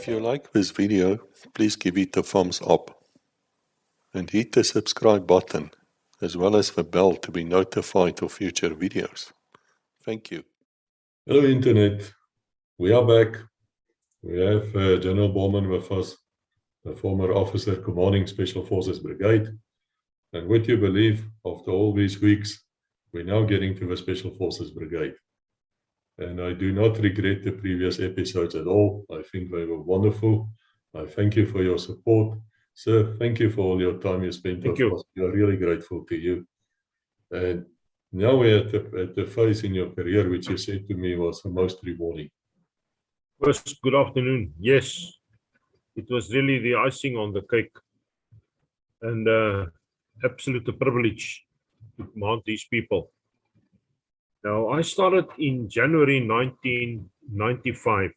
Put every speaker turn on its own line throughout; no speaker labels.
If you like this video, please give it a thumbs up and hit the subscribe button as well as the bell to be notified of future videos. Thank you.
Hello Internet, we are back. We have General Bornman with us, the former officer commanding Special Forces Brigade. And would you believe, after all these weeks, we're now getting to the Special Forces Brigade. And I do not regret the previous episodes at all. I think they were wonderful. I thank you for your support. Sir, thank you for all your time you spent with us. We are really grateful to you. And now we're at the phase in your career which you said to me was the most rewarding.
First, good afternoon. Yes, it was really the icing on the cake and absolute privilege to command these people. Now, I started in January 1995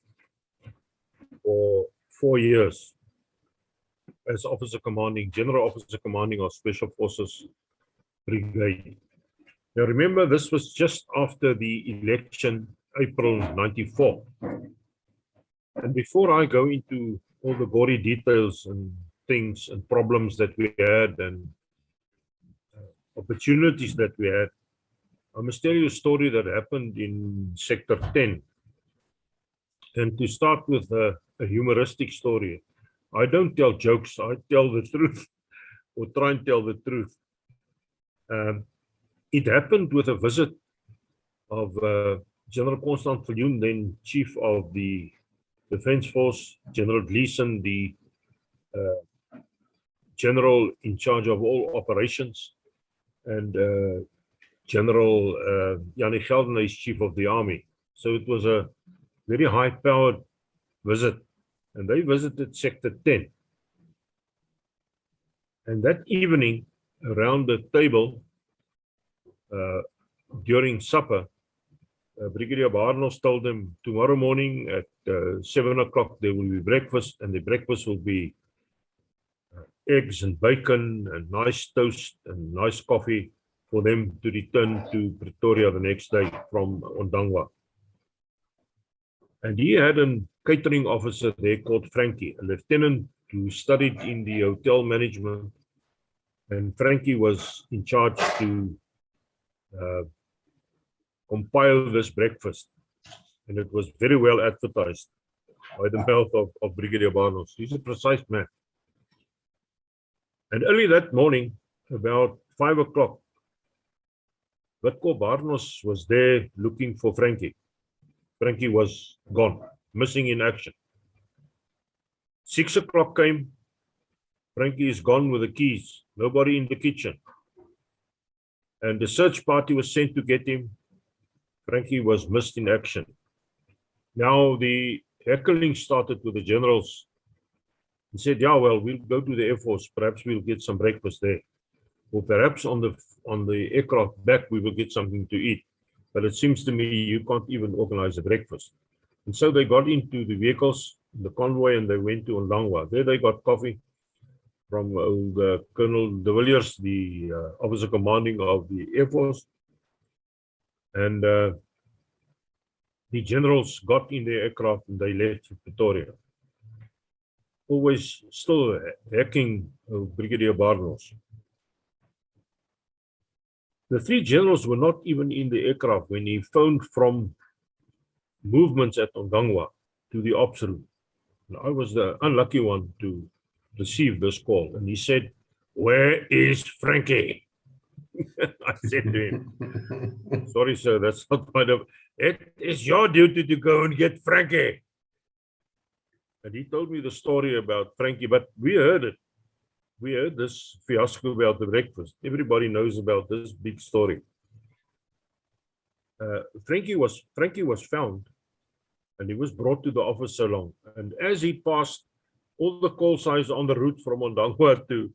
for 4 years as officer commanding, general officer commanding of Special Forces Brigade. Now, remember, this was just after the election, April 94. And before I go into all the gory details and things and problems that we had and opportunities that we had, I must tell you a story that happened in Sector 10. And to start with a humoristic story, I don't tell jokes, I tell the truth, or try and tell the truth. It happened with a visit of General Constant Viljoen, then Chief of the Defence Force, General Gleeson, the General in charge of all operations, and General Jannie Geldenhuys, Chief of the Army. So it was a very high-powered visit, and they visited Sector 10. And that evening, around the table, during supper, Brigadier Barnos told them tomorrow morning at 7 o'clock there will be breakfast, and the breakfast will be eggs and bacon and nice toast and nice coffee for them to return to Pretoria the next day from Ondangwa. And he had a catering officer there called Frankie, a lieutenant who studied in the hotel management, and Frankie was in charge to compile this breakfast, and it was very well advertised by the mouth of Brigadier Barnos. He's a precise man. And early that morning, about 5 o'clock, Witko Barnos was there looking for Frankie. Frankie was gone, missing in action. 6 o'clock came, Frankie is gone with the keys, nobody in the kitchen. And the search party was sent to get him. Frankie was missed in action. Now the heckling started with the generals. He said, yeah, well, we'll go to the Air Force. Perhaps we'll get some breakfast there. Or perhaps on the aircraft back, we will get something to eat. But it seems to me you can't even organize a breakfast. And so they got into the vehicles, the convoy, and they went to Ondangwa. There they got coffee from Colonel de Villiers, the officer commanding of the Air Force. And the generals got in their aircraft and they left for Pretoria. Always still hacking Brigadier Barnos. The three generals were not even in the aircraft when he phoned from movements at Ondangwa to the ops room. And I was the unlucky one to receive this call. And he said, "Where is Frankie?" I said to him, "Sorry, sir, that's not my job. It is your duty to go and get Frankie." And he told me the story about Frankie, but we heard it. We heard this fiasco about the breakfast. Everybody knows about this big story. Frankie was found, and he was brought to the office salon. And as he passed all the call signs on the route from Ondangwa to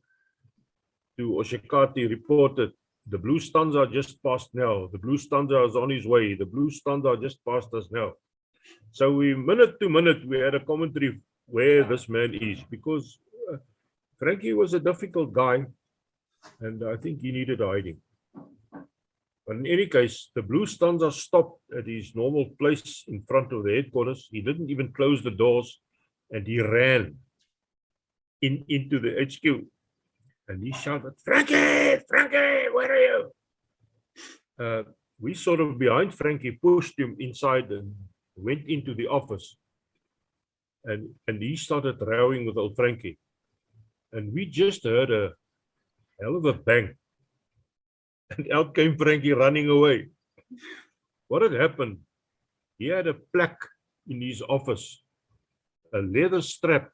Oshikati reported, "The blue stanza just passed now. The blue stanza is on his way. The blue stanza just passed us now." So we, minute to minute, we had a commentary where this man is, because Frankie was a difficult guy, and I think he needed hiding. But in any case, the blue stanza stopped at his normal place in front of the headquarters. He didn't even close the doors. and he ran into the HQ, and he shouted, "Frankie, Frankie, where are you?" We sort of behind Frankie pushed him inside and went into the office, and he started rowing with old Frankie, and we just heard a hell of a bang, and out came Frankie running away. What had happened? He had a plaque in his office, a leather strap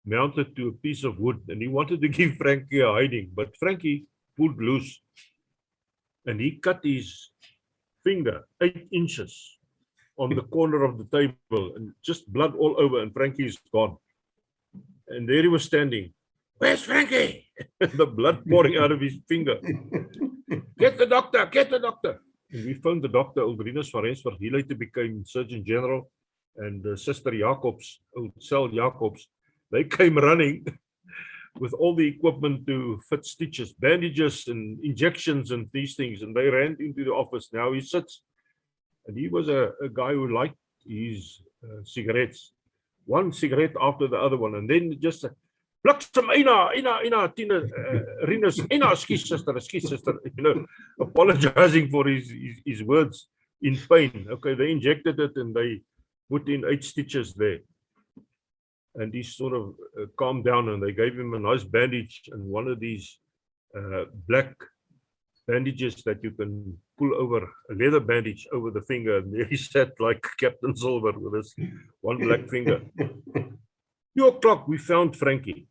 mounted to a piece of wood, and he wanted to give Frankie a hiding, but Frankie pulled loose, and he cut his finger 8 inches on the corner of the table, and just blood all over, and Frankie's gone. And there he was standing. "Where's Frankie?" The blood pouring out of his finger. "Get the doctor, get the doctor." And we phoned the doctor, old Rinus van Rensburg. He later became Surgeon General, and Sister Jacobs, old Cell Jacobs, they came running with all the equipment to fit stitches, bandages and injections and these things, and they ran into the office. Now he sits, and he was a guy who liked his cigarettes, one cigarette after the other one, and then just "Bliksem, ina, Tina, Rinus, ina, excuse sister, apologizing for his words in pain. Okay, they injected it and they put in 8 stitches there. And he sort of calmed down, and they gave him a nice bandage and one of these black bandages that you can pull over, a leather bandage over the finger. And there he sat like Captain Silver with his one black finger. 2 o'clock, we found Frankie.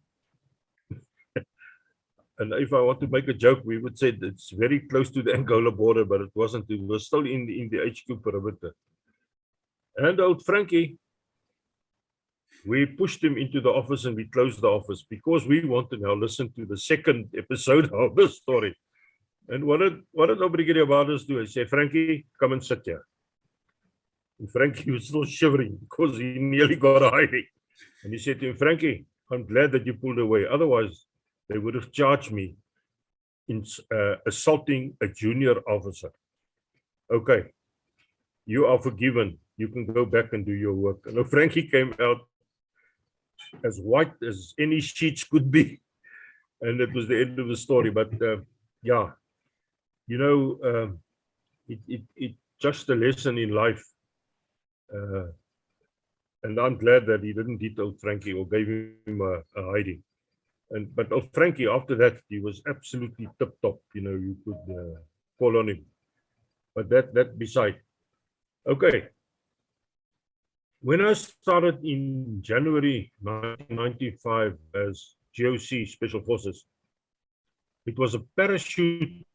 And if I want to make a joke, we would say it's very close to the Angola border, but it wasn't. It was still in the HQ perimeter. And old Frankie, we pushed him into the office and we closed the office because we want to now listen to the second episode of the story. And what did our Brigadier Barnes do? He said, "Frankie, come and sit here." And Frankie was still shivering because he nearly got a hiding. And he said to him, "Frankie, I'm glad that you pulled away. Otherwise, they would have charged me in assaulting a junior officer. Okay, you are forgiven. You can go back and do your work." And Frankie came out as white as any sheets could be. And it was the end of the story. But yeah, you know, it's just a lesson in life. And I'm glad that he didn't hit old Frankie or gave him a hiding. But old Frankie, after that, he was absolutely tip-top. You know, you could call on him. But that beside. Okay. When I started in January 1995 as GOC Special Forces, it was a parachute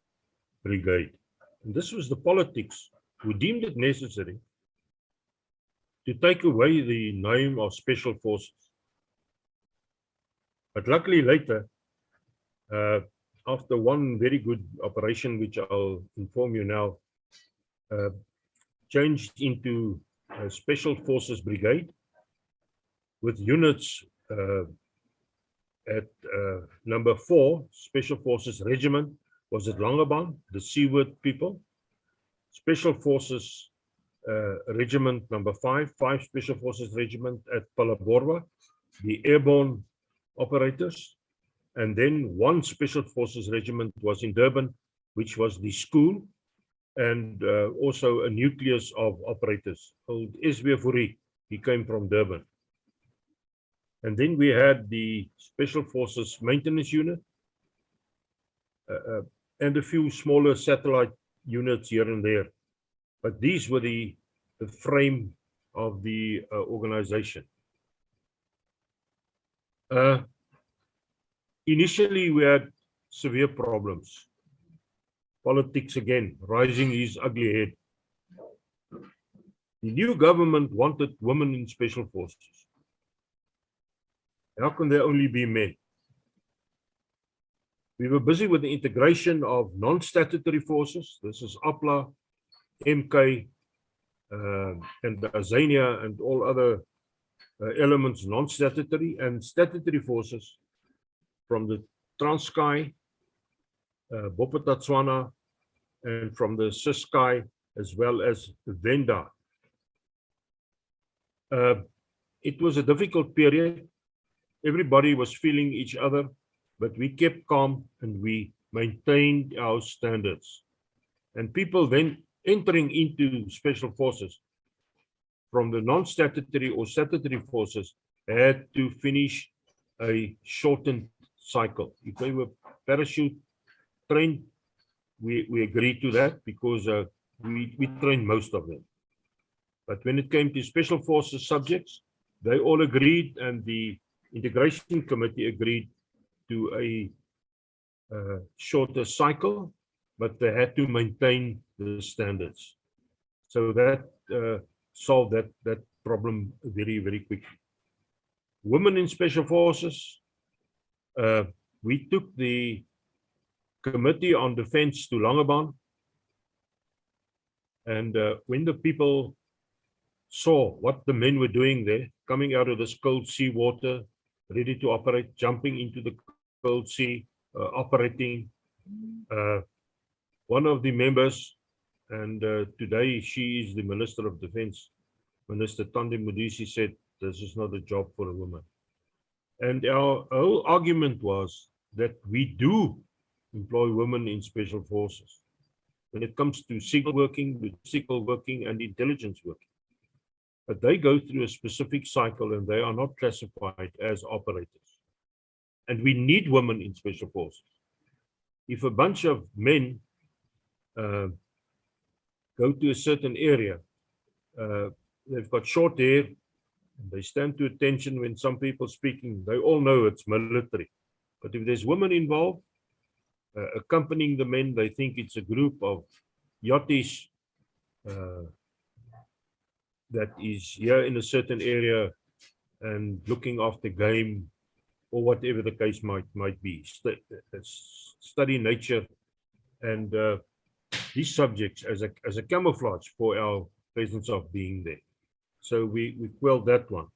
brigade. And this was the politics who deemed it necessary to take away the name of Special Forces. But luckily later, after one very good operation, which I'll inform you now, changed into a Special Forces Brigade with units at number 4, Special Forces Regiment was at Langebaan, the Seaward people. Special Forces Regiment number 5 Special Forces Regiment at Phalaborwa, the airborne operators. And then 1 Special Forces Regiment was in Durban, which was the school, and also a nucleus of operators. Old SW Fourie, he came from Durban. And then we had the Special Forces Maintenance Unit, and a few smaller satellite units here and there. But these were the frame of the organization. Initially, we had severe problems. Politics again, rising his ugly head. The new government wanted women in Special Forces. How can there only be men? We were busy with the integration of non-statutory forces. This is APLA, MK, and the Azania and all other elements, non-statutory and statutory forces from the Transkei, Bophuthatswana, and from the Ciskei, as well as Venda. It was a difficult period. Everybody was feeling each other, but we kept calm and we maintained our standards. And people then entering into special forces from the non-statutory or statutory forces had to finish a shortened cycle. If they were parachute trained, we agreed to that because we trained most of them. But when it came to special forces subjects, they all agreed, and the integration committee agreed to a shorter cycle, but they had to maintain the standards. So that solved that problem very, very quickly. Women in special forces, we took the committee on defense to Langebaan, and when the people saw what the men were doing there, coming out of this cold sea water, ready to operate, jumping into the cold sea, operating. One of the members, and today she is the Minister of Defense, Minister Thandi Modise, said, this is not a job for a woman. And our whole argument was that we do employ women in special forces when it comes to signal working, logistical working, and intelligence working. But they go through a specific cycle and they are not classified as operators. And we need women in special forces. If a bunch of men go to a certain area, they've got short hair, they stand to attention when some people speaking, they all know it's military. But if there's women involved, accompanying the men, they think it's a group of yachties that is here in a certain area and looking after game or whatever the case might be. Study nature and these subjects as a camouflage for our presence of being there. So we quelled that one.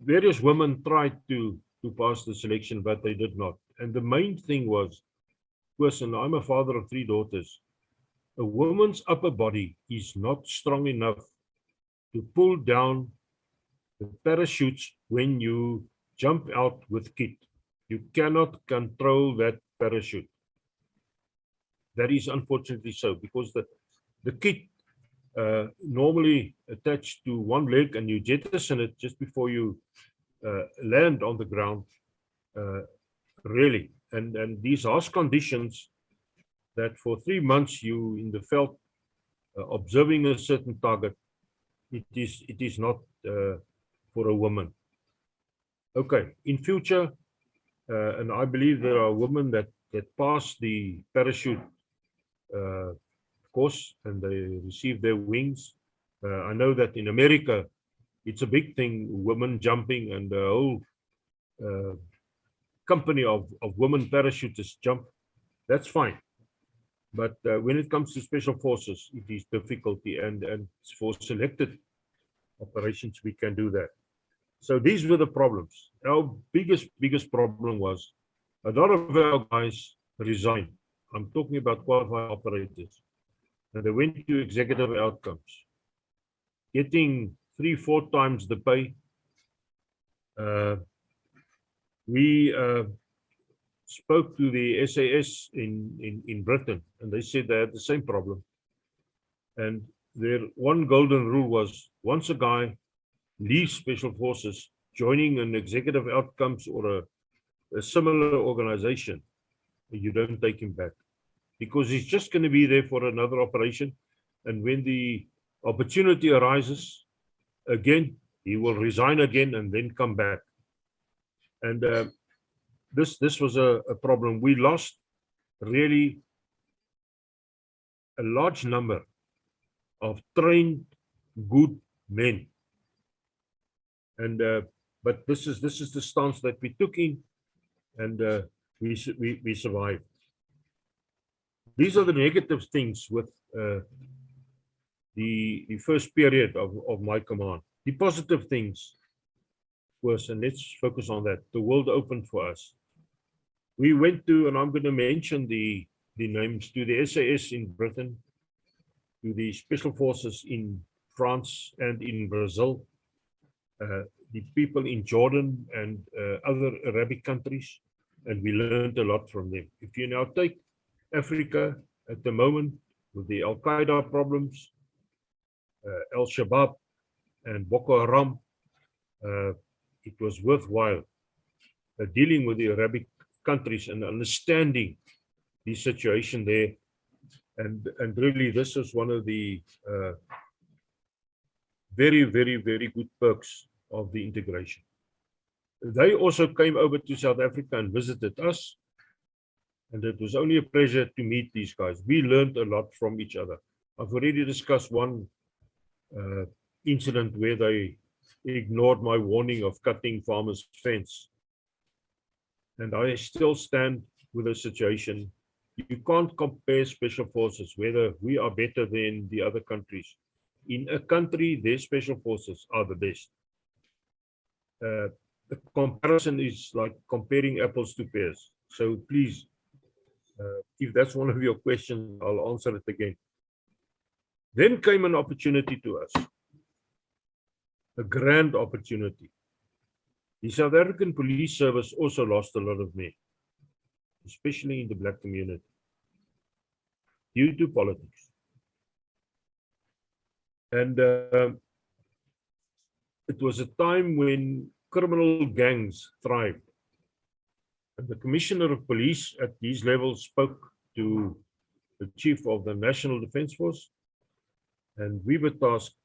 Various women tried to pass the selection, but they did not. And the main thing was, person, I'm a father of 3 daughters. A woman's upper body is not strong enough to pull down the parachutes when you jump out with kit. You cannot control that parachute. That is unfortunately so, because the kit normally attached to one leg and you jettison it just before you land on the ground, really. And these harsh conditions that for 3 months you in the veld observing a certain target, it is not for a woman. Okay, in future, and I believe there are women that pass the parachute course and they receive their wings. I know that in America, it's a big thing, women jumping, and the whole company of women parachutists jump. That's fine. But when it comes to special forces, it is difficulty, and for selected operations, we can do that. So these were the problems. Our biggest problem was a lot of our guys resigned. I'm talking about qualified operators. And they went to executive outcomes, getting 3-4 times the pay. We spoke to the SAS in Britain, and they said they had the same problem. And their one golden rule was, once a guy leaves special forces, joining an executive outcomes or a similar organization, you don't take him back, because he's just going to be there for another operation. And when the opportunity arises again, he will resign again and then come back. And this was a problem. We lost really a large number of trained good men. And but this is the stance that we took in, and we survived. These are the negative things with the first period of my command. The positive things was, and let's focus on that, the world opened for us. We went to, and I'm going to mention the names, to the SAS in Britain, to the Special Forces in France and in Brazil. the people in Jordan and other Arabic countries, and we learned a lot from them. If you now take Africa at the moment with the Al-Qaeda problems, Al-Shabaab and Boko Haram, it was worthwhile dealing with the Arabic countries and understanding the situation there. And really, this is one of the very, very, very good perks of the integration. They also came over to South Africa and visited us. And it was only a pleasure to meet these guys. We learned a lot from each other. I've already discussed one incident where they ignored my warning of cutting farmers' fence. And I still stand with the situation. You can't compare special forces, whether we are better than the other countries. In a country, their special forces are the best. The comparison is like comparing apples to pears. So please, if that's one of your questions, I'll answer it again. Then came an opportunity to us, a grand opportunity. The South African Police Service also lost a lot of men, especially in the black community, due to politics. And it was a time when criminal gangs thrived. And the Commissioner of Police at these levels spoke to the Chief of the National Defence Force, and we were tasked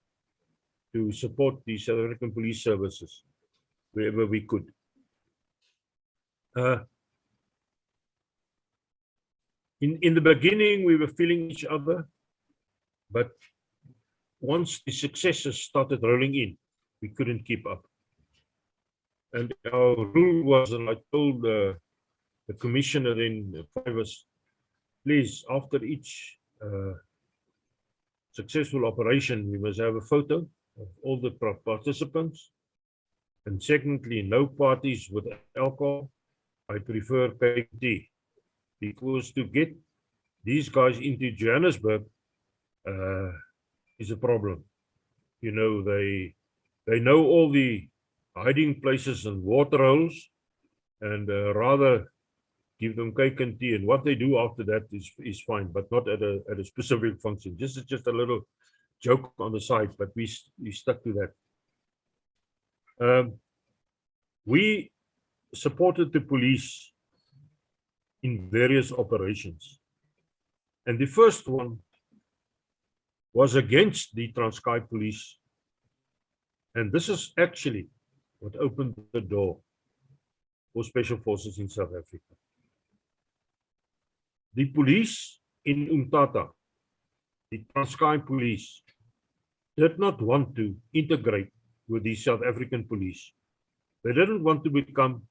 to support the South African Police Services wherever we could. In the beginning, we were feeling each other, but once the successes started rolling in, we couldn't keep up. And our rule was, and I told the commissioner in 5 us, please, after each successful operation, we must have a photo of all the participants. And secondly, no parties with alcohol. I prefer tea, because to get these guys into Johannesburg is a problem. You know, they know all the hiding places and water holes, and rather give them cake and tea, and what they do after that is fine, but not at a specific function. This is just a little joke on the side, but we stuck to that. We supported the police in various operations, and the first one was against the Transkei Police, and this is actually what opened the door for special forces in South Africa. The police in Umtata, the Transkei Police, did not want to integrate with the South African police. They didn't want to become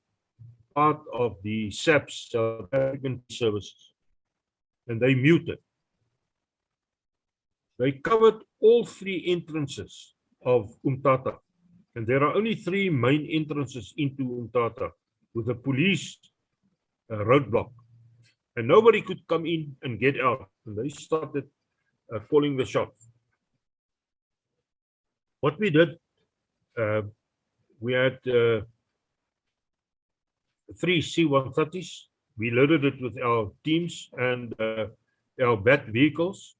part of the SAPS, South African Services, and they muted. They covered all 3 entrances of Umtata, and there are only 3 main entrances into Umtata with a police roadblock, and nobody could come in and get out, and they started calling the shots. What we did, we had 3 C-130s. We loaded it with our teams and our BAT vehicles.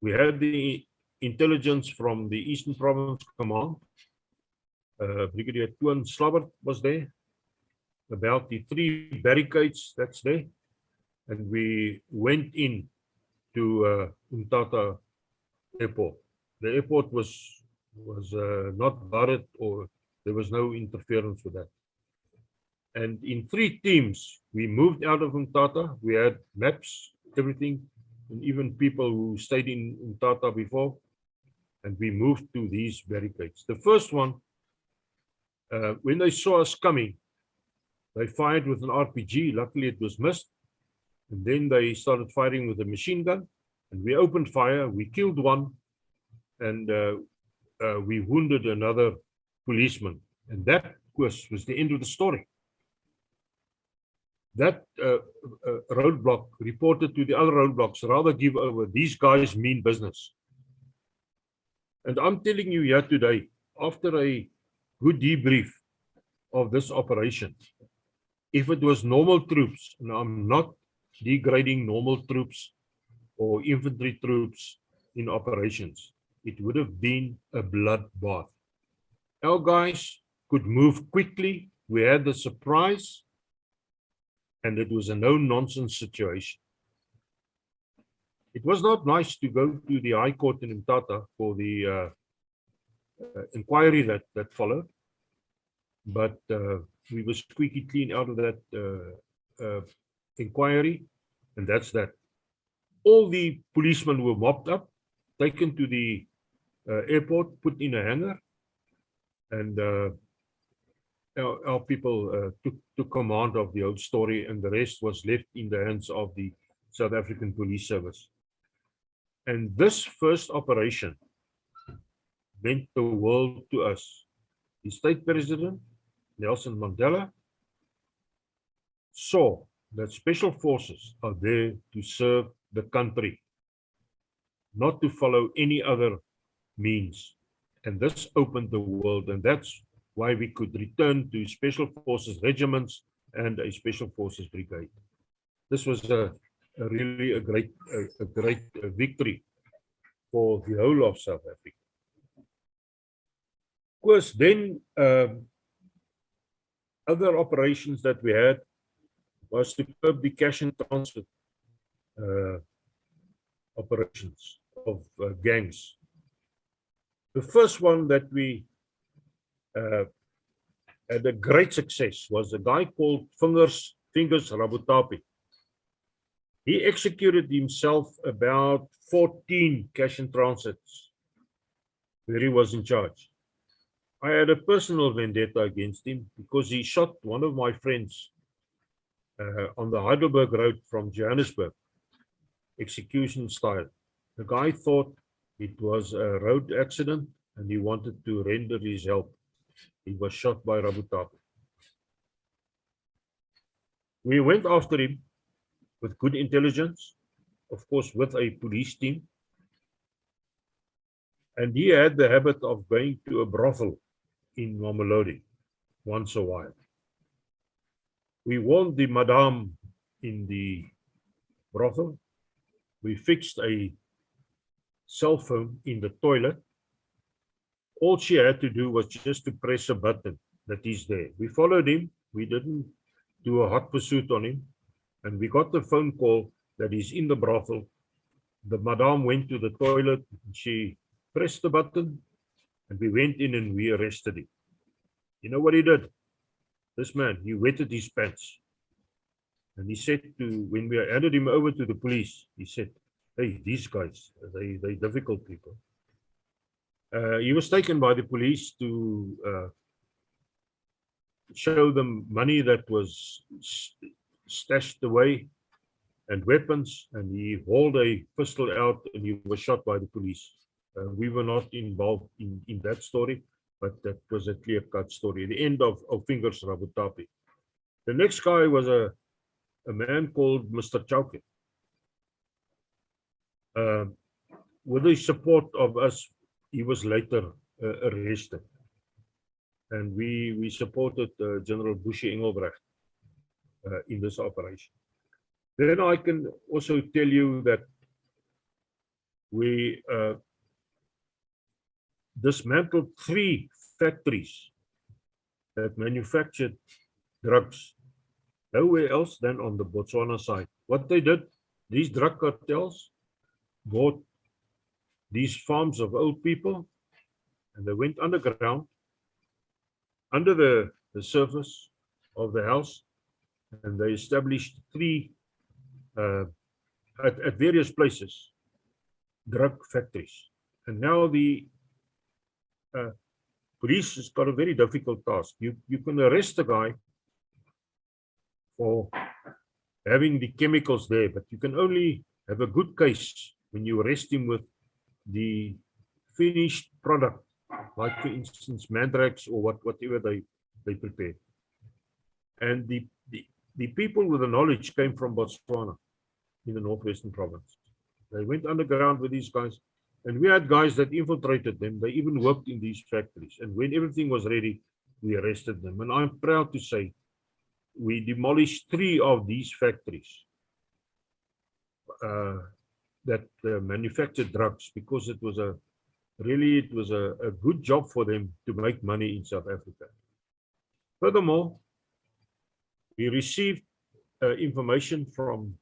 We had the intelligence from the Eastern Province Command. Brigadier Toon Slabbert was there, about the 3 barricades that's there. And we went in to Umtata Airport. The airport was not guarded, or there was no interference with that. And in 3 teams, we moved out of Umtata. We had maps, everything, and even people who stayed in Umtata before. And we moved to these barricades. The first one, when they saw us coming, they fired with an RPG. Luckily, it was missed. And then they started firing with a machine gun. And we opened fire. We killed one. And we wounded another policeman. And that, of course, was the end of the story. That roadblock reported to the other roadblocks, rather give over. These guys mean business. And I'm telling you here today, after a good debrief of this operation. If it was normal troops, and I'm not degrading normal troops or infantry troops in operations, it would have been a bloodbath. Our guys could move quickly. We had the surprise, and it was a no-nonsense situation. It was not nice to go to the High Court in Mthatha for the inquiry that followed, but we were squeaky clean out of that inquiry, and that's that. All the policemen were mopped up, taken to the airport, put in a hangar, and our people took command of the whole story, and the rest was left in the hands of the South African Police Service. And this first operation meant the world to us. The state president, Nelson Mandela, saw that special forces are there to serve the country, not to follow any other means. And this opened the world, and that's why we could return to special forces regiments and a special forces brigade. This was really a great victory for the whole of South Africa. Of course, then other operations that we had was to curb the cash and transfer operations of gangs. The first one that we had a great success was a guy called Fingers Rabutapi. He executed himself about 14 cash and transits where he was in charge. I had a personal vendetta against him because he shot one of my friends on the Heidelberg Road from Johannesburg, execution style. The guy thought it was a road accident and he wanted to render his help. He was shot by Rabutapi. We went after him with good intelligence, of course, with a police team. And he had the habit of going to a brothel in Mamelodi once a while. We warned the madame in the brothel. We fixed a cell phone in the toilet. All she had to do was just to press a button that he's there. We followed him. We didn't do a hot pursuit on him. And we got the phone call that he's in the brothel. The madame went to the toilet. She pressed the button and we went in and we arrested him. You know what he did? This man, he wetted his pants. And he said when we handed him over to the police, he said, hey, these guys, they're difficult people. He was taken by the police to show them money that was stashed away and weapons, and he hauled a pistol out and he was shot by the police. We were not involved in that story, but that was a clear-cut story. The end of Fingers Rabutapi. The next guy was a man called Mr. Chauke. With the support of us, he was later arrested. And we supported General Bushy Engelbrecht in this operation. Then I can also tell you that we dismantled 3 factories that manufactured drugs, nowhere else than on the Botswana side. What they did, these drug cartels bought these farms of old people and they went underground, under the surface of the house, and they established 3 at various places, drug factories. And now the police has got a very difficult task. You can arrest a guy for having the chemicals there, but you can only have a good case when you arrest him with the finished product, like for instance mandrax or whatever they prepare. And the people with the knowledge came from Botswana in the northwestern province. They went underground with these guys And we had guys that infiltrated them. They even worked in these factories. And when everything was ready, we arrested them. And I'm proud to say we demolished 3 of these factories that manufactured drugs, because it was a good job for them to make money in South Africa. Furthermore, we received information from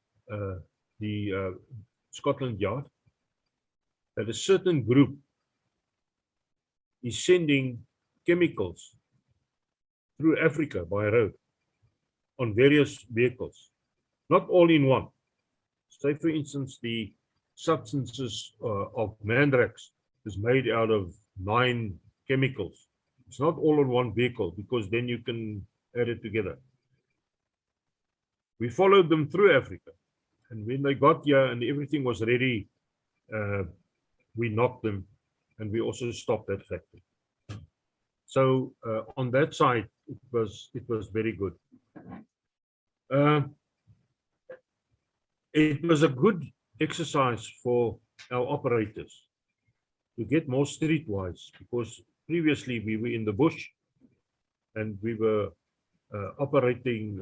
the Scotland Yard that a certain group is sending chemicals through Africa by road on various vehicles, not all in one. Say, for instance, the substances of mandrax is made out of 9 chemicals. It's not all on one vehicle, because then you can add it together. We followed them through Africa, and when they got here and everything was ready, we knocked them, and we also stopped that factory. So on that side, it was very good. It was a good exercise for our operators to get more streetwise, because previously we were in the bush and we were operating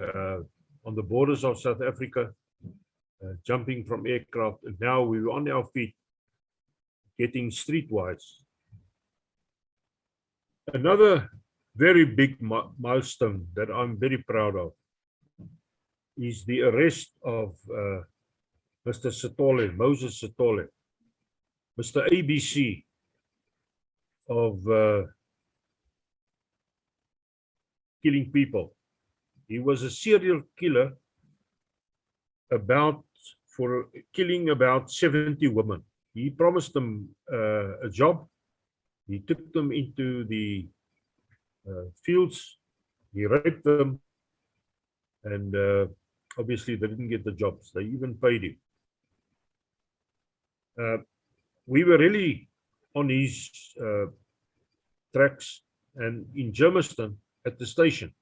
on the borders of South Africa, jumping from aircraft, and now we were on our feet getting streetwise. Another very big milestone that I'm very proud of is the arrest of Mr. Sithole, Moses Sithole, Mr. ABC of killing people. He was a serial killer for killing about 70 women. He promised them a job. He took them into the fields. He raped them, and obviously they didn't get the jobs. They even paid him. We were really on his tracks, and in Germiston at the station,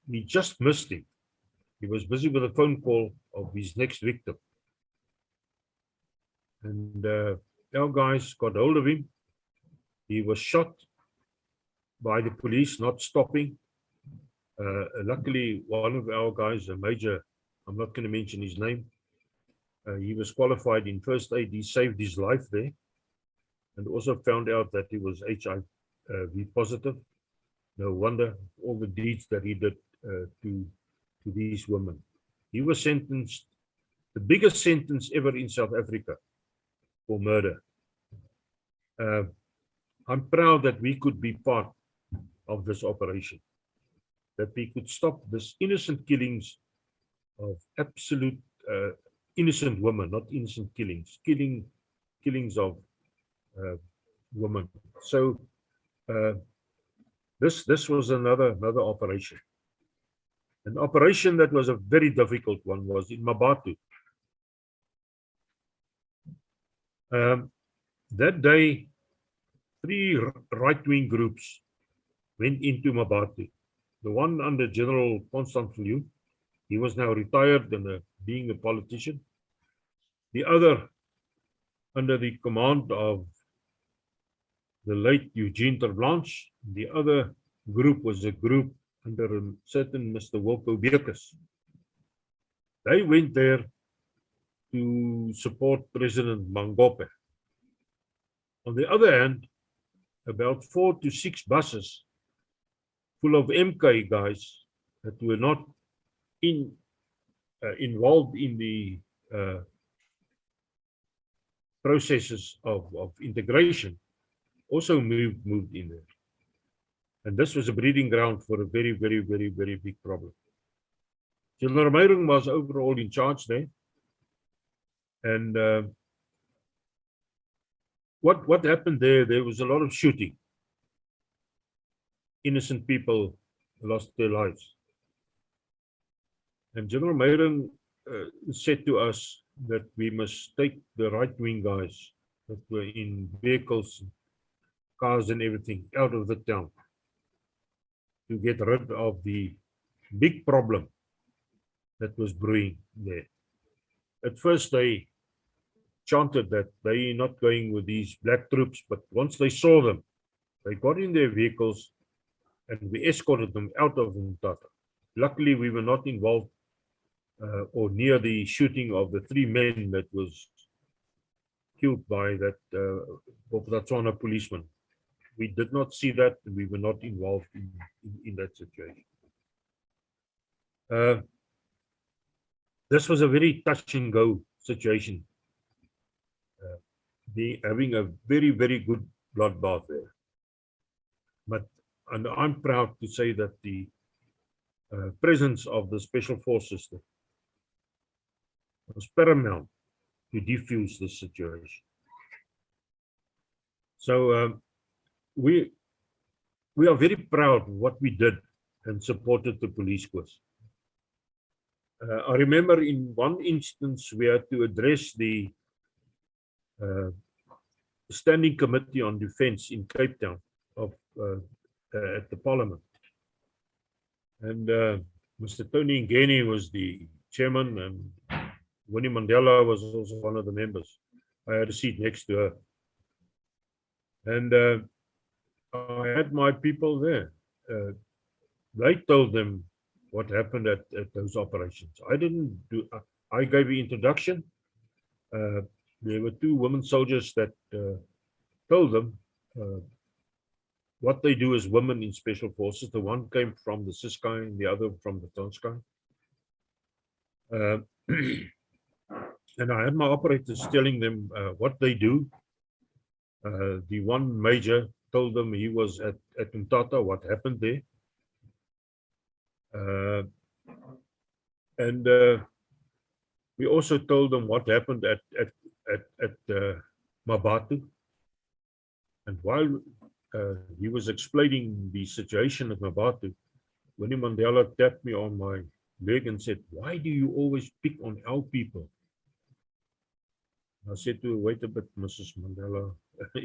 we just missed him. He was busy with a phone call of his next victim. And our guys got hold of him. He was shot by the police, not stopping. Luckily, one of our guys, a major, I'm not going to mention his name, he was qualified in first aid. He saved his life there, and also found out that he was HIV positive. No wonder all the deeds that he did to these women. He was sentenced, the biggest sentence ever in South Africa, for murder. I'm proud that we could be part of this operation, that we could stop this innocent killings of absolute innocent women, not innocent killings, killings of women. So this was another operation. An operation that was a very difficult one was in Mabatu. That day, 3 right-wing groups went into Mabatu. The one under General Constant Viljoen, he was now retired and being a politician. The other under the command of the late Eugene Ter Blanche. The other group was a group under a certain Mr. Wilco Bekes. They went there to support President Mangope. On the other hand, about 4 to 6 buses full of MK guys that were not involved in the processes of integration also moved in there. And this was a breeding ground for a very, very, very, very big problem. General Meyrung was overall in charge there. And what happened there? There was a lot of shooting. Innocent people lost their lives. And General Meyrung said to us that we must take the right-wing guys that were in vehicles, cars and everything out of the town to get rid of the big problem that was brewing there. At first they chanted that they not going with these black troops, but once they saw them, they got in their vehicles and we escorted them out of Umtata. Luckily, we were not involved or near the shooting of the 3 men that was killed by that Bophuthatswana policeman. We did not see that, and we were not involved in that situation. This was a very touch and go situation. Having a very, very good bloodbath there. And I'm proud to say that the presence of the Special Forces was paramount to defuse the situation. So we are very proud of what we did and supported the police force. I remember in one instance we had to address the Standing Committee on Defence in Cape Town at the Parliament. And Mr. Tony Ngeni was the chairman, and Winnie Mandela was also one of the members. I had a seat next to her. And I had my people there. They told them what happened at those operations. I didn't do, I gave the introduction. There were 2 women soldiers that told them what they do as women in Special Forces. The one came from the Ciskei and the other from the Transkei. And I had my operators telling them what they do. The one major told them he was at Umtata, what happened there. And we also told them what happened at Mabatu. And while he was explaining the situation at Mabatu, Winnie Mandela tapped me on my leg and said, "Why do you always pick on our people?" I said to her, "Wait a bit, Mrs. Mandela,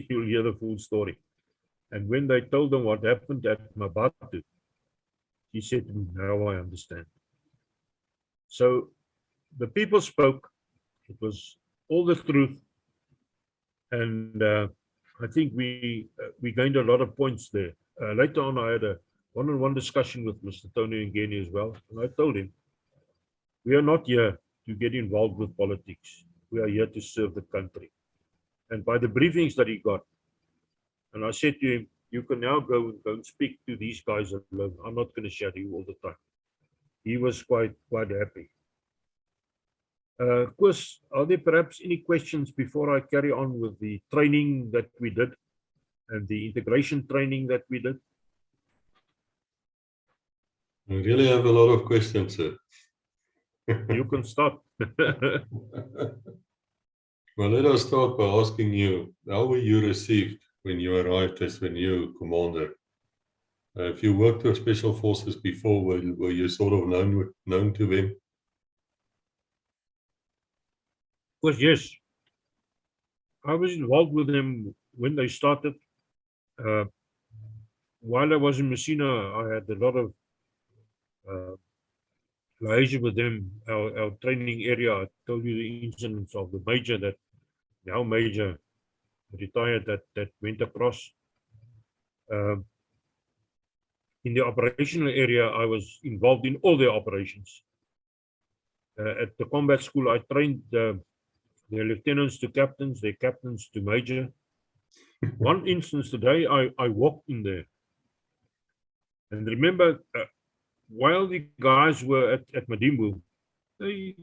you'll hear the full story." And when they told them what happened at Mabatu, she said, "Now I understand." So the people spoke. It was all the truth. And I think we gained a lot of points there. Later on, I had a one-on-one discussion with Mr. Tony Ngeni as well. And I told him, we are not here to get involved with politics. We are here to serve the country. And by the briefings that he got, and I said to him, you can now go and speak to these guys alone. I'm not going to shadow you all the time. He was quite happy. Koos, are there perhaps any questions before I carry on with the training that we did and the integration training that we did?
I really have a lot of questions, sir.
You can start.
Well, let us start by asking you, how were you received when you arrived as the new commander? If you worked with Special Forces before, were you sort of known to them?
Well, yes. I was involved with them when they started. While I was in Messina, I had a lot of liaison with them, our training area. I told you the incidents of the major that, now major, retired, that went across. In the operational area, I was involved in all their operations. At the combat school, I trained their lieutenants to captains, their captains to major. One instance today, I walked in there. And remember, while the guys were at Madimbu, they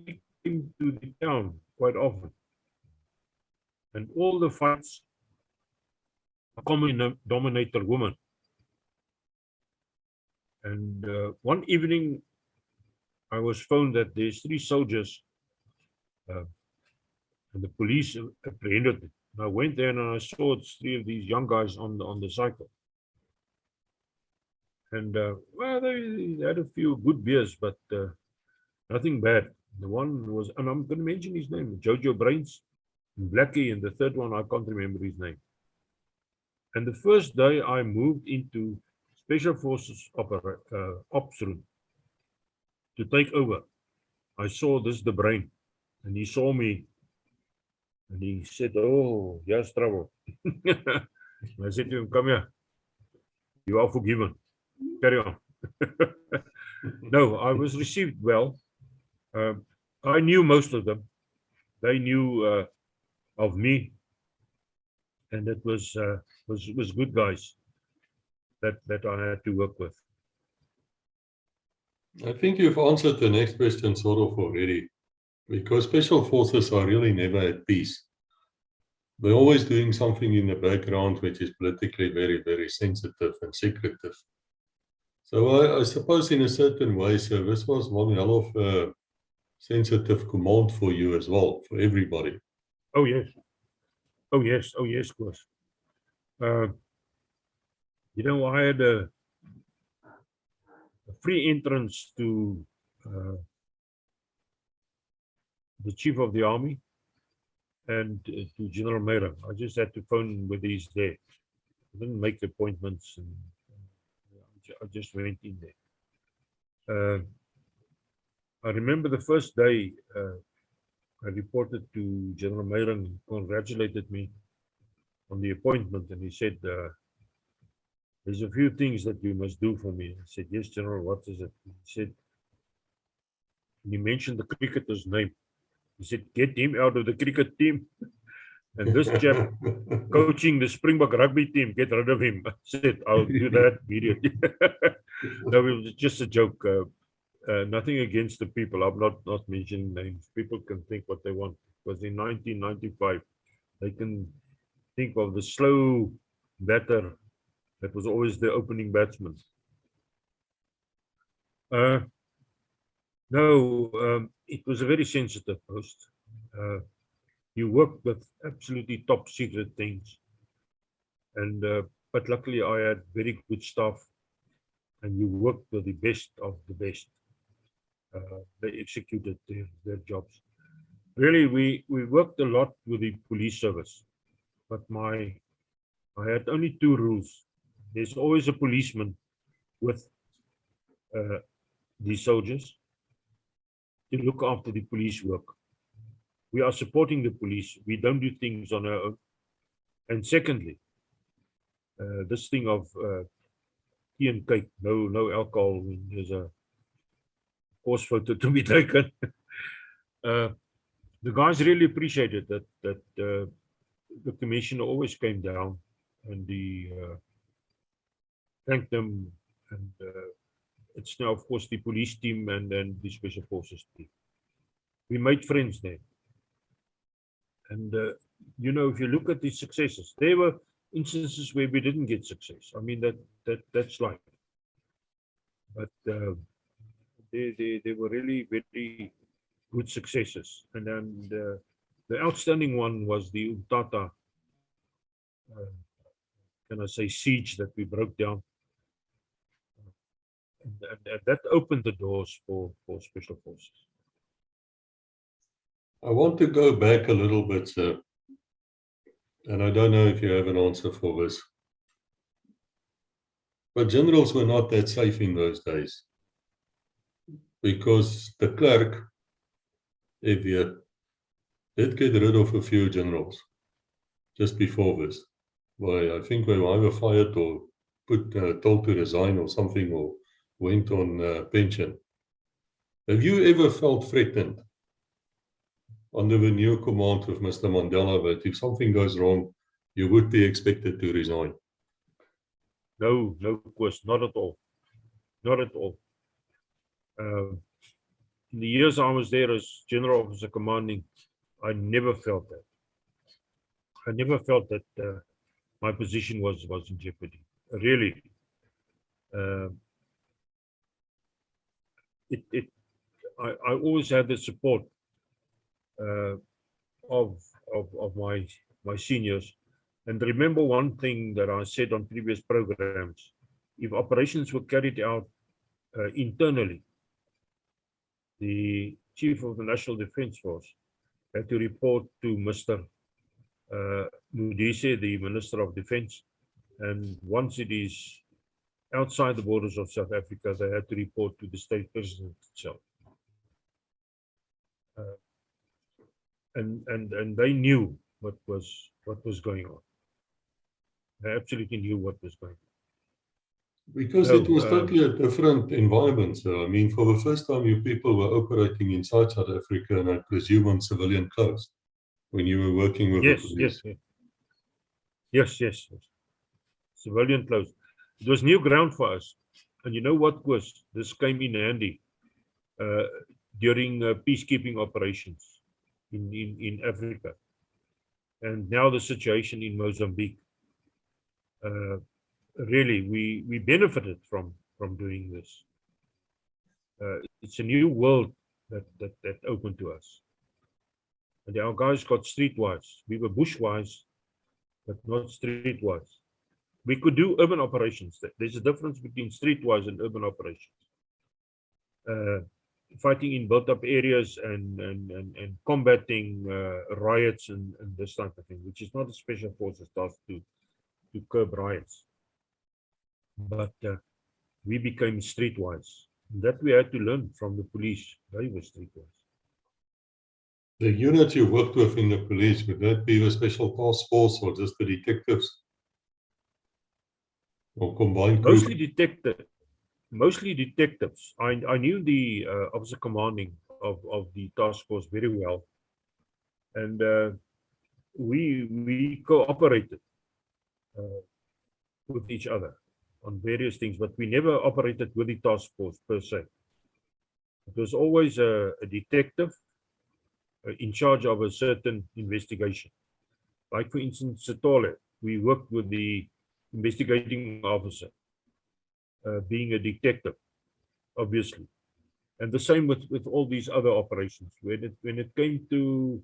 came to the town quite often. And all the fights, common dominator woman. And one evening, I was phoned that there's 3 soldiers and the police apprehended them. And I went there and I saw 3 of these young guys on the cycle. And well, they had a few good beers, but nothing bad. The one was, and I'm going to mention his name, Jojo Brains, and Blackie, and the third one, I can't remember his name. And the first day I moved into Special Forces ops room to take over, I saw this the Brain, and he saw me And he said, "Oh, here's trouble." And I said to him, "Come here. You are forgiven. Carry on." No, I was received well. I knew most of them. They knew of me, and it was good guys that I had to work with.
I think you've answered the next question sort of already, because special forces are really never at peace. They're always doing something in the background which is politically very, very sensitive and secretive. So I suppose in a certain way, so this was one hell of a sensitive command for you as well, for everybody.
Oh yes, oh yes, oh yes, of course. I had a free entrance to the chief of the army and to General Meyer. I just had to phone whether he's there. I didn't make appointments, and I just went in there. I remember the first day I reported to General Meyer and he congratulated me on the appointment, and he said, "There's a few things that you must do for me." I said, "Yes, General, what is it?" He said, and he mentioned the cricketer's name. He said, "Get him out of the cricket team. And this chap coaching the Springbok rugby team, get rid of him." I said, "I'll do that immediately." No, it was just a joke. Nothing against the people. I'm not mentioning names. People can think what they want. Because in 1995, they can think of the slow batter that was always the opening batsman. No, it was a very sensitive post. You worked with absolutely top secret things, and but luckily I had very good staff, and you worked with the best of the best. They executed their jobs. Really, we worked a lot with the police service, but I had only two rules. There's always a policeman with the soldiers to look after the police work. We are supporting the police. We don't do things on our own. And secondly, this thing of tea and cake, no alcohol when there's a course photo to be taken. The guys really appreciated that the commissioner always came down and he thanked them. And it's now, of course, the police team and then the Special Forces team. We made friends there. And, if you look at the successes, there were instances where we didn't get success. I mean, that's life. But they were really very good successes. And then the outstanding one was the Umtata, can I say, siege that we broke down. And that opened the doors for Special Forces.
I want to go back a little bit, sir. And I don't know if you have an answer for this. But generals were not that safe in those days. Because the clerk, FV, did get rid of a few generals just before this. I think they were either fired or told to resign or something, or went on pension. Have you ever felt threatened under the new command of Mr. Mandela that if something goes wrong, you would be expected to resign?
No, of course, not at all. Not at all. In the years I was there as General Officer Commanding, I never felt that. I never felt that my position was in jeopardy. Really. I always had the support of my seniors. And remember one thing that I said on previous programs: if operations were carried out internally, the Chief of the National Defence Force had to report to Mr. Modise, the Minister of Defence. And once it is outside the borders of South Africa, they had to report to the state president itself. And they knew what was going on. I absolutely knew what was going on.
Because
No,
it was totally a different environment. So, I mean, for the first time, you people were operating inside South Africa, and I presume on civilian clothes when you were working with the police.
Yes. Civilian clothes. It was new ground for us. And you know what, was this came in handy during peacekeeping operations in Africa. And now the situation in Mozambique. Really, we benefited from doing this. It's a new world that opened to us. And our guys got streetwise. We were bushwise, but not streetwise. We could do urban operations. There's a difference between streetwise and urban operations. Fighting in built-up areas and combating riots and this type of thing, which is not a special forces task to curb riots. But we became streetwise. That we had to learn from the police. They were streetwise.
The units you worked with in the police, would that be the special task force or just the detectives? Or combined group?
Mostly detectives. I knew the officer commanding of the task force very well. And we cooperated with each other on various things, but we never operated with the task force per se. It was always a detective in charge of a certain investigation. Like for instance, Setole, we worked with the investigating officer, being a detective, obviously. And the same with all these other operations. When it came to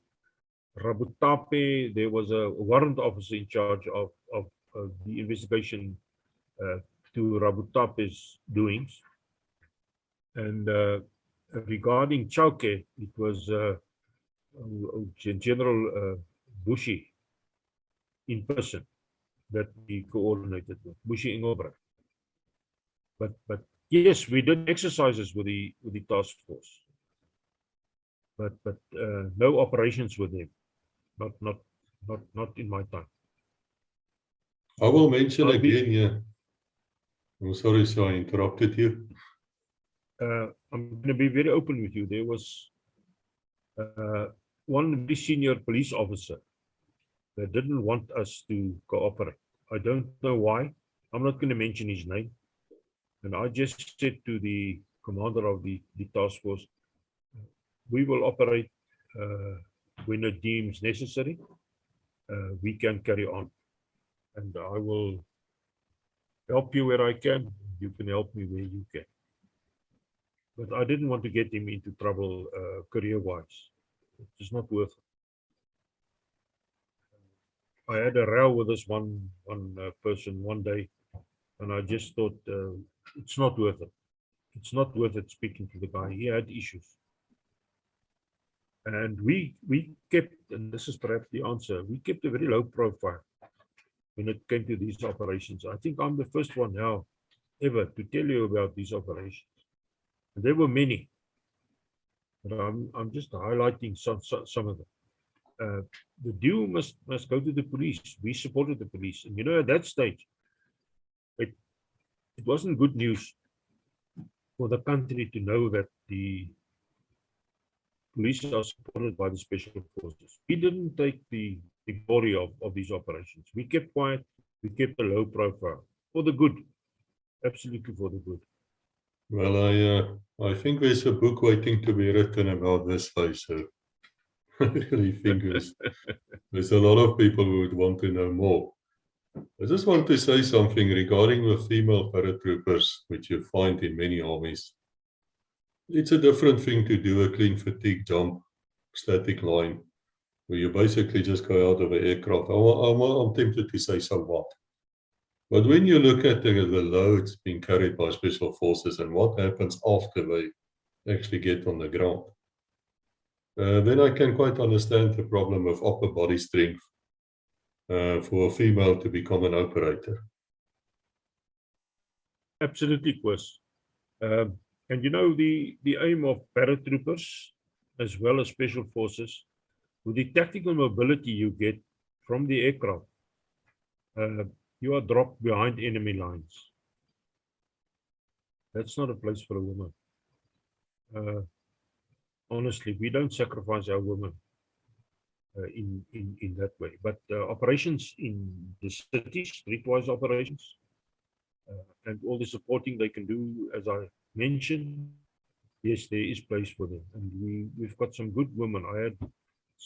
Rabutape, there was a warrant officer in charge of the investigation to Rabutape's doings. And regarding Chauke, it was General Bushi in person that we coordinated with, Bushi Ingobra. But yes, we did exercises with the task force, but no operations with them. Not in my time.
I will mention again here. I'm sorry, so I interrupted you.
I'm going to be very open with you. There was one very senior police officer that didn't want us to cooperate. I don't know why. I'm not going to mention his name. And I just said to the commander of the task force, we will operate when it deems necessary. We can carry on. And I will help you where I can. You can help me where you can. But I didn't want to get him into trouble career-wise. It's not worth it. I had a row with this one person one day, and I just thought it's not worth it. It's not worth it speaking to the guy. He had issues. And we kept, and this is perhaps the answer, we kept a very low profile when it came to these operations. I think I'm the first one now ever to tell you about these operations. And there were many, but I'm just highlighting some of them. The due must go to the police. We supported the police. And you know, at that stage, it wasn't good news for the country to know that the police are supported by the special forces. We didn't take the glory of these operations. We kept quiet. We kept a low profile for the good, absolutely for the good.
Well, I think there's a book waiting to be written about this phase. So I really think there's a lot of people who would want to know more. I just want to say something regarding the female paratroopers, which you find in many armies. It's a different thing to do a clean fatigue jump, static line, where you basically just go out of an aircraft. I'm tempted to say so what. But when you look at the loads being carried by special forces and what happens after they actually get on the ground, then I can quite understand the problem of upper body strength for a female to become an operator.
Absolutely, Chris. And you know, the aim of paratroopers, as well as special forces, with the tactical mobility you get from the aircraft, you are dropped behind enemy lines. That's not a place for a woman. Honestly, we don't sacrifice our women in that way. But operations in the city, streetwise operations, and all the supporting they can do, as I mentioned, yes, there is place for them. And we've got some good women. I had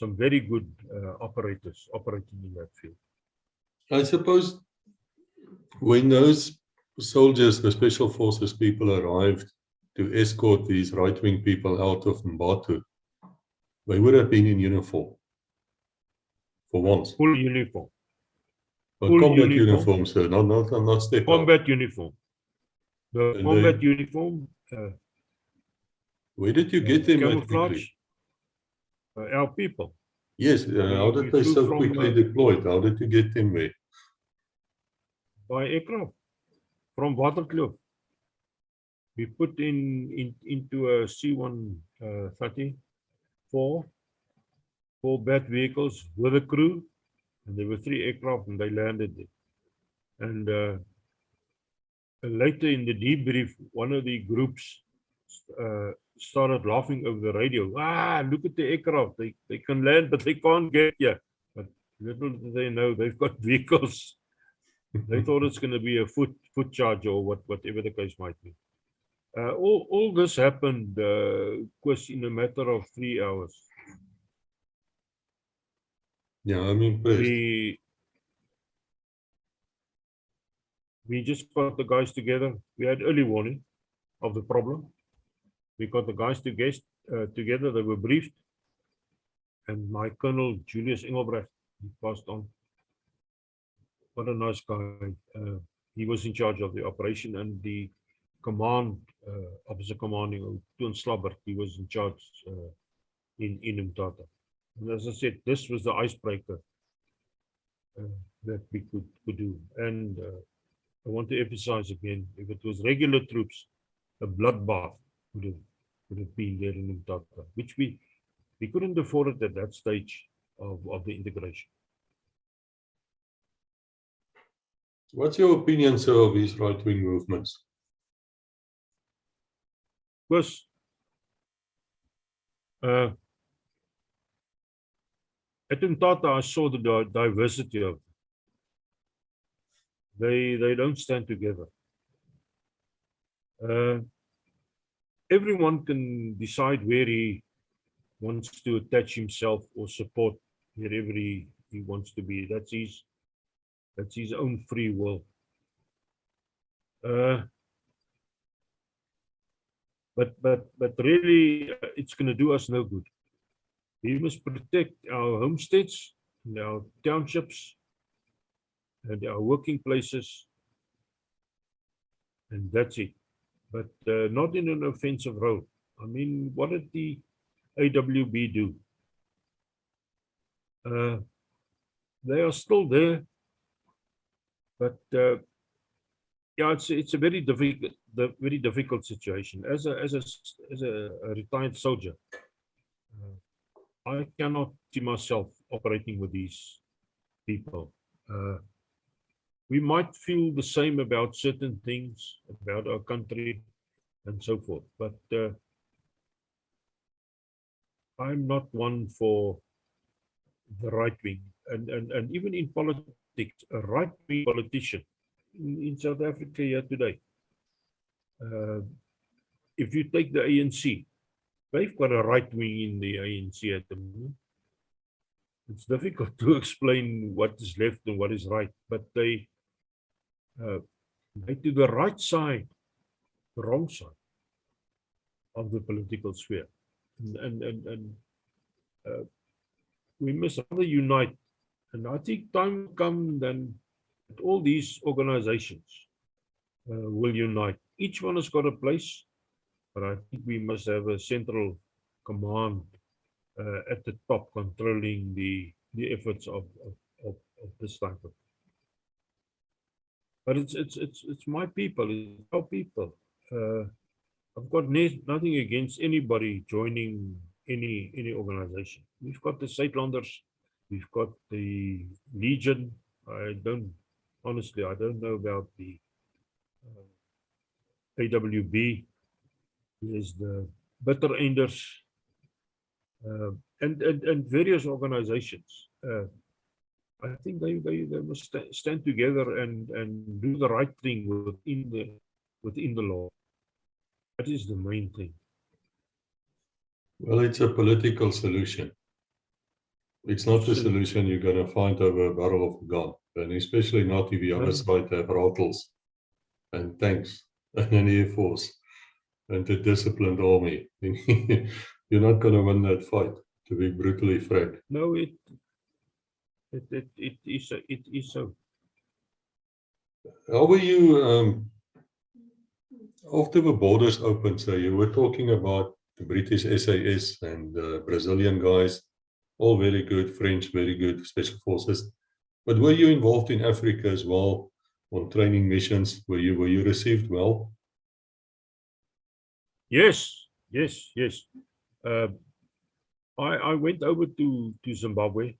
some very good operators operating in that field.
I suppose when those soldiers, the Special Forces people, arrived to escort these right-wing people out of Mbatu, they would have been in uniform for once.
Full uniform.
But
Full
combat
uniform.
uniform, sir, not step out.
Combat uniform. The
And
combat uniform,
where did you get them at
camouflage,
quickly?
our people.
Yes, how
we
did they
flew
so
from,
quickly deployed? How did you get them there?
By aircraft from Waterkloof. We put into a C-130 four bat vehicles with a crew, and there were 3 aircraft, and they landed there. And later in the debrief, one of the groups started laughing over the radio. Look at the aircraft. They can land, but they can't get here. But little do they know, they've got vehicles. They thought it's going to be a foot charge or whatever the case might be. All this happened, in a matter of 3 hours.
Yeah, I'm impressed.
We just got the guys together. We had early warning of the problem. We got the guys together. They were briefed. And my Colonel Julius Engelbrecht, he passed on. What a nice guy. He was in charge of the operation, and the command, officer commanding, Toon Slabbert, he was in charge in Mthatha. And as I said, this was the icebreaker that we could do. And I want to emphasize again, if it was regular troops, a bloodbath would have been there in Mthatha, which we couldn't afford it at that stage of the integration.
What's your opinion, sir, of these right-wing movements?
Because at Mthatha, I saw the diversity of them. They don't stand together. Everyone can decide where he wants to attach himself or support wherever he wants to be. That's his own free will. But really, it's going to do us no good. We must protect our homesteads, and our townships, and our working places, and that's it. But not in an offensive role. I mean, what did the AWB do? They are still there, but yeah, it's a very difficult situation. As a retired soldier, I cannot see myself operating with these people. We might feel the same about certain things, about our country, and so forth, but I'm not one for the right wing, and even in politics, a right wing politician in South Africa here today. If you take the ANC, they've got a right wing in the ANC at the moment. It's difficult to explain what is left and what is right, but they to the right side, the wrong side of the political sphere, and we must rather unite. And I think time will come then all these organizations will unite. Each one has got a place, but I think we must have a central command at the top controlling the efforts of this type of. But it's my people, it's our people. I've got nothing against anybody joining any organization. We've got the Suidlanders We've got the Legion. Honestly, I don't know about the AWB. There's the Bitter Enders, and various organizations. I think they must stand together and do the right thing within the law. That is the main thing.
Well, it's a political solution. It's not a solution you're going to find over a barrel of a gun, and especially not if the other side have rifles and tanks and an air force and a disciplined army. You're not going to win that fight, to be brutally frank.
No, it is so.
How were you after the borders opened? So you were talking about the British SAS and Brazilian guys, all very good, French, very good, Special Forces. But were you involved in Africa as well on training missions? Were you received well?
Yes. I went over to Zimbabwe,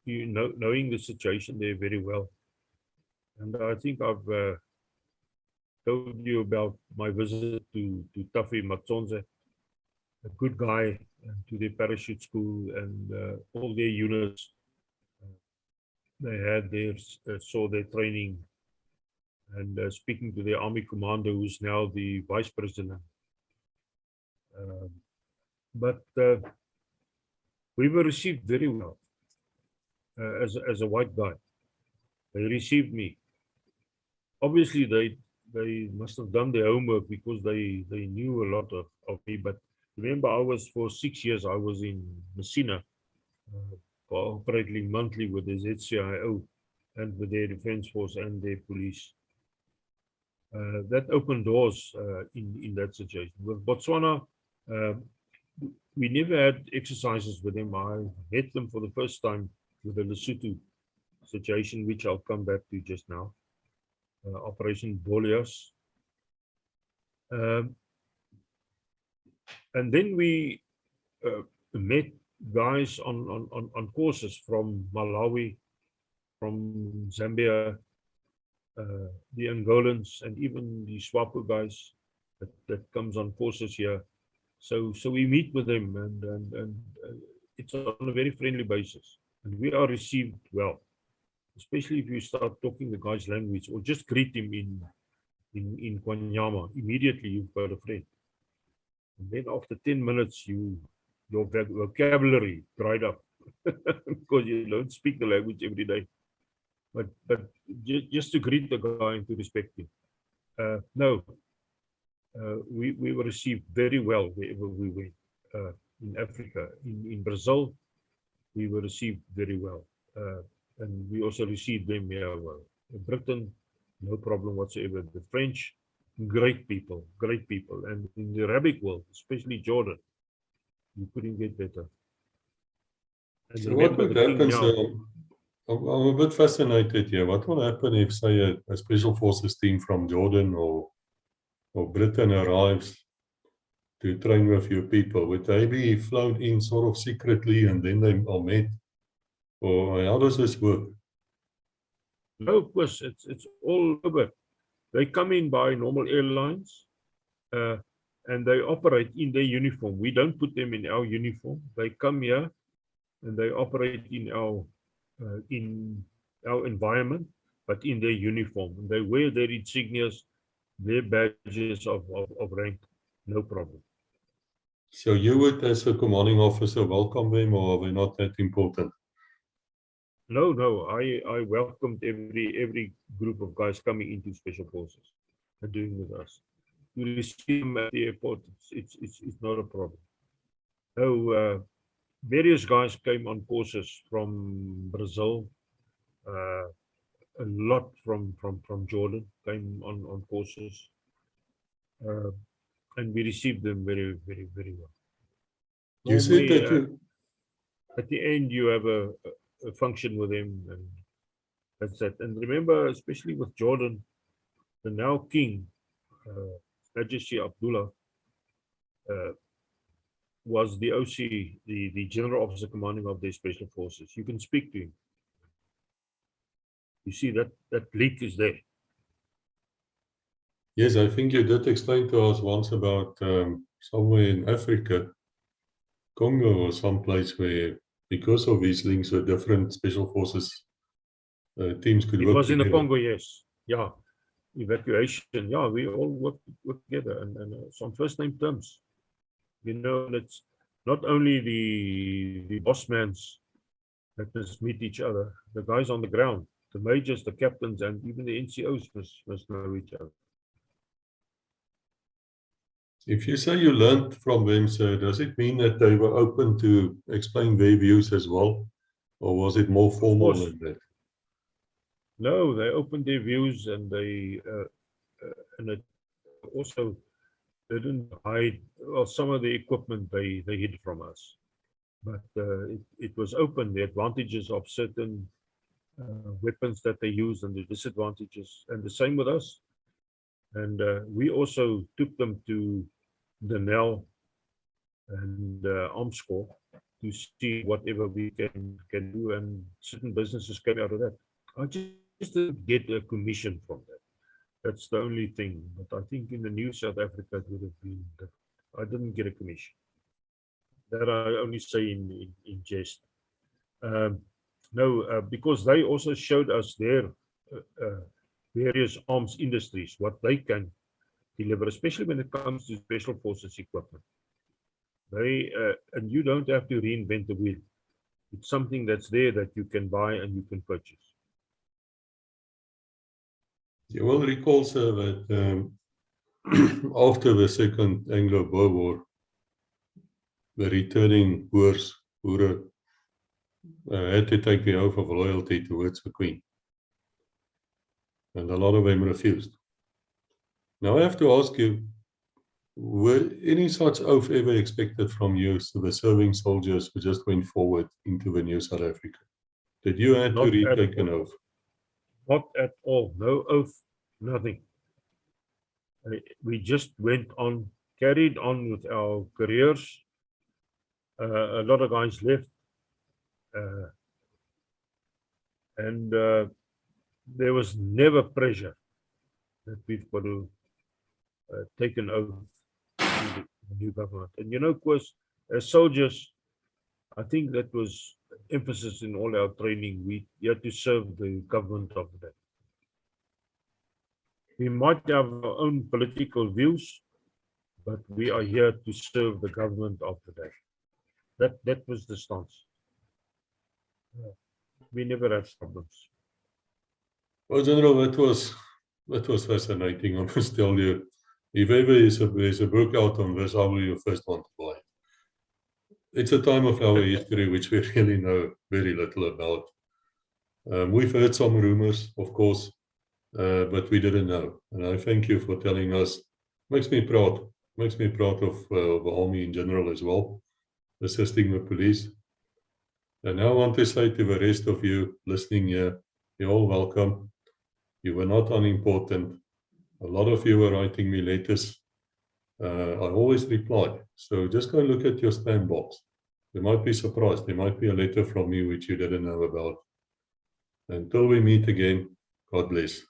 knowing the situation there very well, and I think I've told you about my visit to Tafi Matsonze, a good guy, to their parachute school and all their units. They had saw their training, and speaking to their army commander, who's now the vice president. But we were received very well as a white guy. They received me. Obviously, they must have done their homework because they knew a lot of me. But remember, for 6 years, I was in Messina, cooperating monthly with the ZCIO and with their defense force and their police. That opened doors in that situation. With Botswana, we never had exercises with them. I met them for the first time with the Lesotho situation, which I'll come back to just now. Operation Bolias. And then we met guys on courses from Malawi, from Zambia, the Angolans, and even the SWAPO guys that comes on courses here. So we meet with them, and it's on a very friendly basis, and we are received well, especially if you start talking the guy's language or just greet him in Kwanyama. Immediately you've got a friend, and then after 10 minutes your vocabulary dried up because you don't speak the language every day. But just to greet the guy and to respect him. We were received very well wherever we went. In Africa, in Brazil, we were received very well. And we also received them here well. In Britain, no problem whatsoever. The French, great people. And in the Arabic world, especially Jordan, you couldn't get better. And
so what would happen? I'm a bit fascinated here. What will happen if, say, a Special Forces team from Jordan or Britain arrives to train with your people? Would they be flown in sort of secretly and then they are met? Or how does this work?
No, of course, it's all over. They come in by normal airlines, and they operate in their uniform. We don't put them in our uniform. They come here and they operate in our environment, but in their uniform. And they wear their insignias, their badges of rank, no problem.
So you would, as a commanding officer, welcome them, or are they not that important?
No, I welcomed every group of guys coming into Special Forces and doing with us. To receive them at the airport, it's not a problem. No, various guys came on courses from Brazil, a lot from Jordan came on courses, and we received them very, very, very well.
You said that
at the end you have a function with them, and that's that. And remember, especially with Jordan, the now king, Majesty Abdullah, was the OC, the General Officer Commanding of the Special Forces. You can speak to him. You see that leak is there.
Yes, I think you did explain to us once about somewhere in Africa, Congo or someplace where, because of these links with different special forces teams could
It
work
was in the
together.
Congo, yes. Yeah. Evacuation. Yeah, we all work together and it's on first name terms. You know, it's not only the bossmans that must meet each other, the guys on the ground, the majors, the captains, and even the NCOs must know each other.
If you say you learned from them, sir, does it mean that they were open to explain their views as well? Or was it more formal than that?
No, they opened their views and they and it also didn't hide, well, some of the equipment they hid from us. But it was open, the advantages of certain weapons that they use and the disadvantages, and the same with us. And we also took them to the NEL and Arms Corps to see whatever we can do, and certain businesses came out of that. I just didn't get a commission from that. That's the only thing. But I think in the new South Africa it would have been different. I didn't get a commission. That I only say in jest. No, because they also showed us their various arms industries, what they can deliver, especially when it comes to special forces equipment. They and you don't have to reinvent the wheel. It's something that's there that you can buy and you can purchase.
You will recall, sir, that after the Second Anglo-Boer War, the returning Boers had to take the oath of loyalty towards the Queen. And a lot of them refused. Now I have to ask you, were any such oath ever expected from you, so the serving soldiers who just went forward into the new South Africa? Did you have to retake an oath?
Not at all. No oath, nothing. We just went on, carried on with our careers. A lot of guys left. And there was never pressure that we've got to take an oath to the new government. And you know, of course, as soldiers, I think that was emphasis in all our training. We had to serve the government of the day. We might have our own political views, but we are here to serve the government of the day. That was the stance. We never had problems.
Well, General, that was fascinating. I must tell you, if ever there's a book out on this, I will be the first one to buy it. It's a time of our history which we really know very little about. We've heard some rumors, of course, but we didn't know. And I thank you for telling us. Makes me proud. Makes me proud of the Army in general as well, assisting the police. And now I want to say to the rest of you listening here, you're all welcome. You were not unimportant. A lot of you were writing me letters. I always reply. So just go look at your spam box. You might be surprised. There might be a letter from me which you didn't know about. Until we meet again, God bless.